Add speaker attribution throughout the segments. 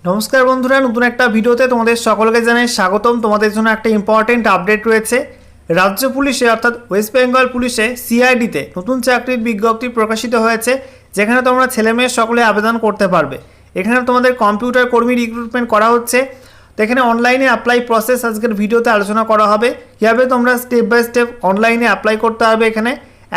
Speaker 1: নমস্কার বন্ধুরা, নতুন একটা ভিডিওতে তোমাদের সকলকে জানাই স্বাগতম। তোমাদের জন্য একটা ইম্পর্টেন্ট আপডেট রয়েছে। রাজ্য পুলিশে অর্থাৎ ওয়েস্ট বেঙ্গল পুলিশে সিআইডিতে নতুন চাকরির বিজ্ঞপ্তি প্রকাশিত হয়েছে, যেখানে তোমরা ছেলেমেয়ে সকলে আবেদন করতে পারবে। এখানে তোমাদের কম্পিউটার কর্মী রিক্রুটমেন্ট করা হচ্ছে। তো এখানে অনলাইনে অ্যাপ্লাই প্রসেস আজকের ভিডিওতে আলোচনা করা হবে। কীভাবে তোমরা স্টেপ বাই স্টেপ অনলাইনে অ্যাপ্লাই করতে হবে, এখানে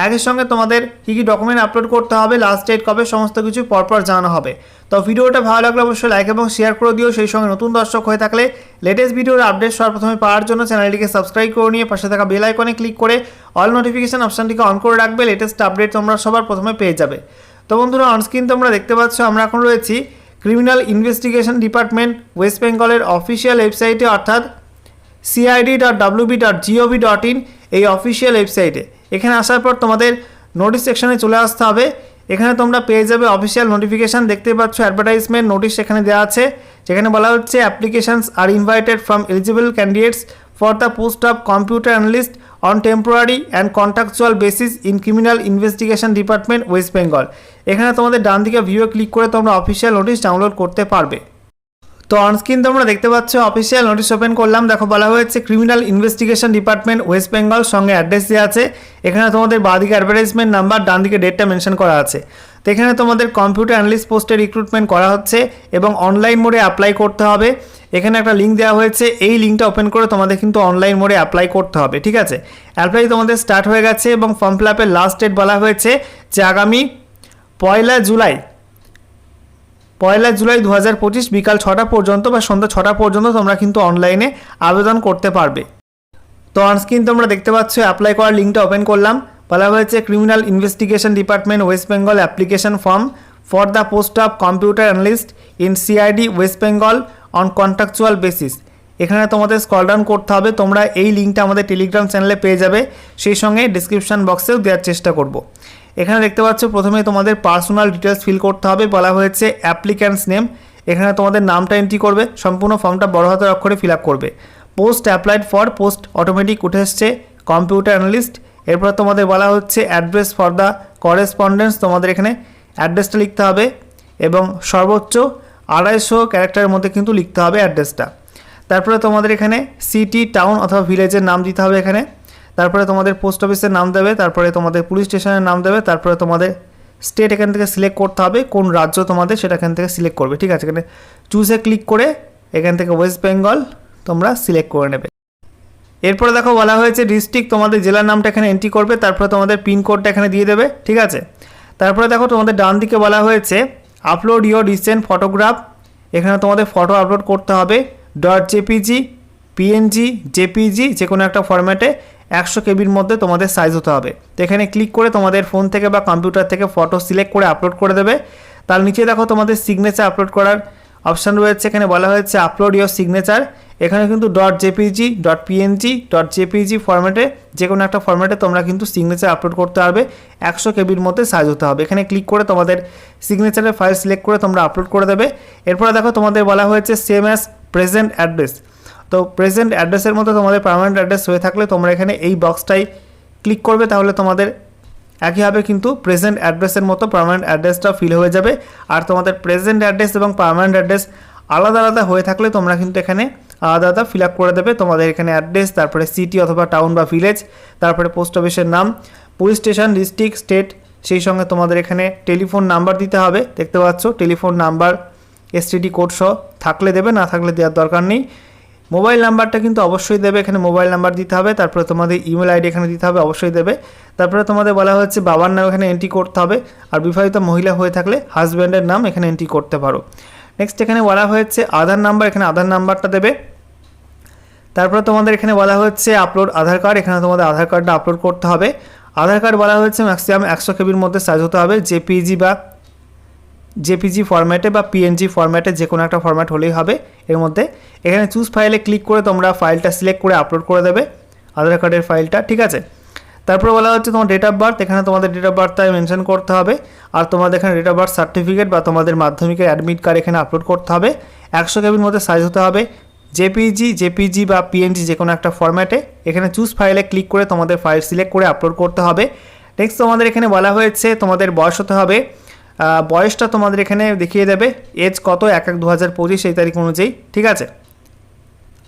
Speaker 1: একই সঙ্গে তোমাদের কী কী ডকুমেন্ট আপলোড করতে হবে, লাস্ট ডেট কবে, সমস্ত কিছু পরপর জানানো হবে। তো ভিডিওটা ভালো লাগলে অবশ্যই লাইক এবং শেয়ার করে দিও। সেই সঙ্গে নতুন দর্শক হয়ে থাকলে লেটেস্ট ভিডিওর আপডেট সর্বপ্রথমে পাওয়ার জন্য চ্যানেলটিকে সাবস্ক্রাইব করে নিয়ে পাশে থাকা বেল আইকনে ক্লিক করে অল নোটিফিকেশন অপশানটিকে অন করে রাখবে। লেটেস্ট আপডেট তোমরা সবার প্রথমে পেয়ে যাবে। তো বন্ধুরা, অনস্ক্রিন তোমরা দেখতে পাচ্ছ আমরা এখন রয়েছি ক্রিমিনাল ইনভেস্টিগেশন ডিপার্টমেন্ট ওয়েস্ট বেঙ্গলের অফিসিয়াল ওয়েবসাইটে, অর্থাৎ cid.wb.gov.in এই অফিসিয়াল ওয়েবসাইটে। এখানে আসার পর তোমাদের নোটিশ সেকশনে চলে আসতে হবে। এখানে তোমরা পেয়ে যাবে অফিসিয়াল নোটিফিকেশান। দেখতে পাচ্ছ অ্যাডভার্টাইজমেন্ট নোটিশ এখানে দেওয়া আছে, যেখানে বলা হচ্ছে applications are invited from eligible candidates for the post of computer analyst on temporary and contractual basis in criminal investigation department West Bengal. এখানে তোমাদের ডান দিকে ভিডিও ক্লিক করে তোমরা অফিসিয়াল নোটিশ ডাউনলোড করতে পারবে। তো অনস্ক্রিন তোমরা দেখতে পাচ্ছ অফিসিয়াল নোটিশ ওপেন করলাম। দেখো বলা হয়েছে criminal investigation department West Bengal, সঙ্গে অ্যাড্রেস দেওয়া আছে। এখানে তোমাদের বাঁদিকে অ্যাডভার্টাইজমেন্ট নাম্বার, ডান দিকে ডেটটা মেনশন করা আছে। তো এখানে তোমাদের কম্পিউটার অ্যানালিস্ট পোস্টে রিক্রুটমেন্ট করা হচ্ছে এবং অনলাইন মোডে অ্যাপ্লাই করতে হবে। এখানে একটা লিঙ্ক দেওয়া হয়েছে, এই লিঙ্কটা ওপেন করে তোমাদের কিন্তু অনলাইন মোডে অ্যাপ্লাই করতে হবে। ঠিক আছে, অ্যাপ্লাই তোমাদের স্টার্ট হয়ে গেছে এবং ফর্ম ফিল আপের লাস্ট ডেট বলা হয়েছে যে আগামী 1 জুলাই 2025 বিকাল 6টা পর্যন্ত বা সন্ধ্যা 6টা পর্যন্ত তোমরা কিন্তু অনলাইনে আবেদন করতে পারবে। তো অনস্ক্রিন তোমরা দেখতে পাচ্ছ অ্যাপ্লাই করার লিঙ্কটা ওপেন করলাম। বলা হয়েছে criminal investigation department West Bengal application form for the post of computer analyst in CID West Bengal on contractual basis. এখানে তোমাদের স্ক্রল ডাউন করতে হবে। তোমরা এই লিঙ্কটা আমাদের টেলিগ্রাম চ্যানেলে পেয়ে যাবে, সেই সঙ্গে ডিসক্রিপশন বক্সেও দেওয়ার চেষ্টা করব। এখানে দেখতে পাচ্ছ প্রথমে তোমাদের পার্সোনাল ডিটেলস ফিল করতে হবে। বলা হয়েছে অ্যাপ্লিক্যান্টস নেম, এখানে তোমাদের নামটা এন্ট্রি করবে, সম্পূর্ণ ফর্মটা বড় হাতের অক্ষরে ফিল আপ করবে। Post applied for, post automatic উঠে এসছে কম্পিউটার অ্যানালিস্ট। এরপর তোমাদের বলা হচ্ছে অ্যাড্রেস ফর দ্য করেসপন্ডেন্স, তোমাদের এখানে অ্যাড্রেসটা লিখতে হবে এবং সর্বোচ্চ 250 ক্যারেক্টারের মধ্যে কিন্তু লিখতে হবে অ্যাড্রেসটা। তারপরে তোমাদের এখানে সিটি, টাউন অথবা ভিলেজের নাম দিতে হবে এখানে। তারপরে তোমাদের পোস্ট অফিসের নাম দেবে, তারপরে তোমাদের পুলিশ স্টেশনের নাম দেবে, তারপরে তোমাদের স্টেট এখান থেকে সিলেক্ট করতে হবে, কোন রাজ্য তোমাদের সেটা এখান থেকে সিলেক্ট করবে। ঠিক আছে, এখানে চুজে ক্লিক করে এখান থেকে ওয়েস্ট বেঙ্গল তোমরা সিলেক্ট করে নেবে। এরপরে দেখো বলা হয়েছে ডিস্ট্রিক্ট, তোমাদের জেলার নামটা এখানে এন্ট্রি করবে, তারপরে তোমাদের পিনকোডটা এখানে দিয়ে দেবে। ঠিক আছে, তারপরে দেখো তোমাদের ডান দিকে বলা হয়েছে আপলোড ইয়োর রিসেন্ট ফটোগ্রাফ, এখানে তোমাদের ফটো আপলোড করতে হবে। .jpg, PNG, JPG যে কোনো একটা ফরম্যাটে 100 কেবির মধ্যে তোমাদের সাইজ হতে হবে। তো এখানে ক্লিক করে তোমাদের ফোন থেকে বা কম্পিউটার থেকে ফটো সিলেক্ট করে আপলোড করে দেবে। তার নিচে দেখো তোমাদের সিগনেচার আপলোড করার অপশান রয়েছে, এখানে বলা হয়েছে আপলোড ইয়োর সিগনেচার। এখানে কিন্তু .jpg, .png, .jpg ফরম্যাটে যে কোনো একটা ফরম্যাটে তোমরা কিন্তু সিগনেচার আপলোড করতে পারবে। 100 কেবির মধ্যে সাইজ হতে হবে। এখানে ক্লিক করে তোমাদের সিগনেচারের ফাইল সিলেক্ট করে তোমরা আপলোড করে দেবে। এরপরে দেখো তোমাদের বলা হয়েছে সেম অ্যাজ প্রেজেন্ট অ্যাড্রেস। তো প্রেজেন্ট অ্যাড্রেসের মতো তোমাদের পার্মানেন্ট অ্যাড্রেস হয়ে থাকলে তোমরা এখানে এই বক্সটাই ক্লিক করবে, তাহলে তোমাদের একইভাবে কিন্তু প্রেজেন্ট অ্যাড্রেসের মতো পার্মানেন্ট অ্যাড্রেসটা ফিল হয়ে যাবে। আর তোমাদের প্রেজেন্ট অ্যাড্রেস এবং পার্মানেন্ট অ্যাড্রেস আলাদা আলাদা হয়ে থাকলে তোমরা কিন্তু এখানে আলাদা আলাদা ফিল আপ করে দেবে। তোমাদের এখানে অ্যাড্রেস, তারপরে সিটি অথবা টাউন বা ভিলেজ, তারপরে পোস্ট অফিসের নাম, পুলিশ স্টেশন, ডিস্ট্রিক্ট, স্টেট, সেই সঙ্গে তোমাদের এখানে টেলিফোন নাম্বার দিতে হবে। দেখতে পাচ্ছ টেলিফোন নাম্বার STD কোড সহ থাকলে দেবে, না থাকলে দেওয়ার দরকার নেই। মোবাইল নাম্বারটা কিন্তু অবশ্যই দেবে, এখানে মোবাইল নাম্বার দিতে হবে। তারপরে তোমাদের ইমেল আইডি এখানে দিতে হবে, অবশ্যই দেবে। তারপরে তোমাদের বলা হচ্ছে বাবার নাম এখানে এন্ট্রি করতে হবে, আর বিবাহিত মহিলা হয়ে থাকলে হাজব্যান্ডের নাম এখানে এন্ট্রি করতে পারো। নেক্সট এখানে বলা হয়েছে আধার নাম্বার, এখানে আধার নাম্বারটা দেবে। তারপরে তোমাদের এখানে বলা হচ্ছে আপলোড আধার কার্ড, এখানে তোমাদের আধার কার্ডটা আপলোড করতে হবে। আধার কার্ড বলা হচ্ছে ম্যাক্সিমাম 100 কেবির মধ্যে সাইজ হতে হবে। JPG ফরম্যাটে বা PNG ফরম্যাটে যে কোনো একটা ফরম্যাট হলেই হবে এর মধ্যে। এখানে চুজ ফাইলে ক্লিক করে তোমরা ফাইলটা সিলেক্ট করে আপলোড করে দেবে আধার কার্ডের ফাইলটা। ঠিক আছে, তারপরে বলা হচ্ছে তোমার ডেট অফ বার্থ, এখানে তোমাদের ডেট অফ বার্থটা মেনশন করতে হবে। আর তোমাদের এখানে ডেট অফ বার্থ সার্টিফিকেট বা তোমাদের মাধ্যমিকের অ্যাডমিট কার্ড এখানে আপলোড করতে হবে। 100 কেবির মধ্যে সাইজ হতে হবে। JPG বা PNG যে কোনো একটা ফরম্যাটে এখানে চুজ ফাইলে ক্লিক করে তোমাদের ফাইল সিলেক্ট করে আপলোড করতে হবে। নেক্সট তোমাদের এখানে বলা হয়েছে তোমাদের বয়স হতে হবে বয়সটা তোমাদের এখানে দেখিয়ে দেবে, এজ কত 1/1/2025 সেই তারিখ অনুযায়ী, ঠিক আছে।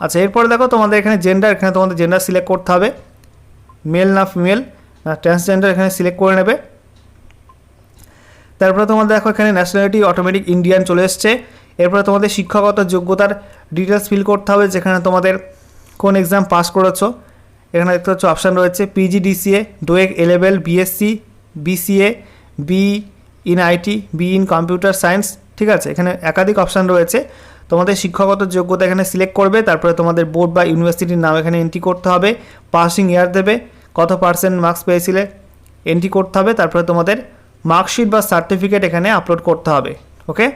Speaker 1: আচ্ছা, এরপরে দেখো তোমাদের এখানে জেন্ডার, এখানে তোমাদের জেন্ডার সিলেক্ট করতে হবে, মেল না ফিমেল, ট্রান্সজেন্ডার এখানে সিলেক্ট করে নেবে। তারপরে তোমাদের দেখো এখানে ন্যাশনালিটি অটোমেটিক ইন্ডিয়ান চলে এসছে। এরপরে তোমাদের শিক্ষাগত যোগ্যতার ডিটেলস ফিল করতে হবে, যেখানে তোমাদের কোন এক্সাম পাস করেছো। এখানে দেখতে পাচ্ছ অপশান রয়েছে PGDCA, ডোয়েক A-level, BSc, BCA, be in IT, be in computer science, ঠিক আছে। এখানে একাধিক অপশান রয়েছে। তোমাদের শিক্ষাগত যোগ্যতা এখানে সিলেক্ট করবে, তারপরে তোমাদের বোর্ড বা ইউনিভার্সিটির নাম এখানে এন্ট্রি করতে হবে, পাসিং ইয়ার দেবে, কত পার্সেন্ট মার্কস পেয়েছিলে এন্ট্রি করতে হবে, তারপরে তোমাদের মার্কশিট বা সার্টিফিকেট এখানে আপলোড করতে হবে। ওকে,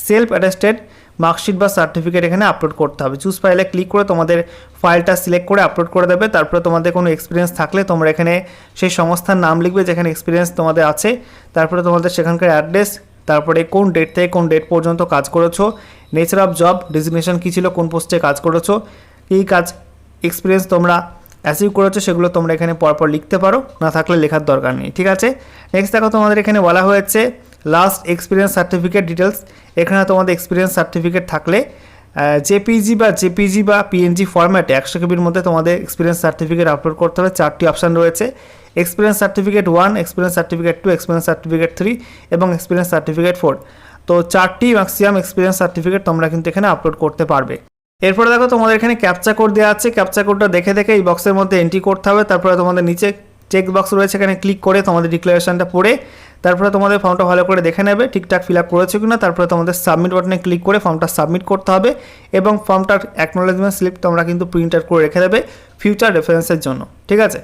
Speaker 1: সেলফ অ্যাটেস্টেড মার্কশিট বা সার্টিফিকেট এখানে আপলোড করতে হবে। চুজ ফাইলে ক্লিক করে তোমাদের ফাইলটা সিলেক্ট করে আপলোড করে দেবে। তারপরে তোমাদের কোনো এক্সপিরিয়েন্স থাকলে তোমরা এখানে সেই সংস্থার নাম লিখবে যেখানে এক্সপিরিয়েন্স তোমাদের আছে, তারপরে তোমাদের সেখানকার অ্যাড্রেস, তারপরে কোন ডেট থেকে কোন ডেট পর্যন্ত কাজ করেছো, নেচার অফ জব, ডেজিগনেশন কী ছিল, কোন পোস্টে কাজ করেছো, এই কাজ এক্সপিরিয়েন্স তোমরা অ্যাচিভ করেছো, সেগুলো তোমরা এখানে পরপর লিখতে পারো, না থাকলে লেখার দরকার নেই, ঠিক আছে। নেক্সট দেখো তোমাদের এখানে বলা হয়েছে লাস্ট এক্সপিরিয়েন্স সার্টিফিকেট ডিটেলস। এখানে তোমাদের এক্সপিরিয়েন্স সার্টিফিকেট থাকলে জেপিজি বা পিএনজি ফরম্যাটে 100 কেবির মধ্যে তোমাদের এক্সপিরিয়েন্স সার্টিফিকেট আপলোড করতে হবে। 4টি অপশান রয়েছে, experience certificate 1, experience certificate 2, experience certificate 3 এবং এক্সপিরিয়েন্স সার্টিফিকেট 4। তো 4টি ম্যাক্সিমাম এক্সপিরিয়েন্স সার্টিফিকেট তোমরা কিন্তু এখানে আপলোড করতে পারবে। এরপরে দেখো তোমাদের এখানে ক্যাপচা কোড দেওয়া আছে, ক্যাপচা কোডটা দেখে এই বক্সের মধ্যে এন্ট্রি করতে হবে। তারপরে তোমাদের নিচে চেক বক্স রয়েছে, এখানে ক্লিক করে তোমাদের ডিক্লারেশনটা পড়ে তারপরে তোমাদের ফর্মটা ভালো করে দেখে নেবে ঠিকঠাক ফিল আপ করেছো কিনা। তারপরে তোমাদের সাবমিট বাটনে ক্লিক করে ফর্মটা সাবমিট করতে হবে এবং ফর্মটার অ্যাকনোলেজমেন্ট স্লিপ তোমরা কিন্তু প্রিন্ট আউট করে রেখে দেবে ফিউচার রেফারেন্সের জন্য, ঠিক আছে।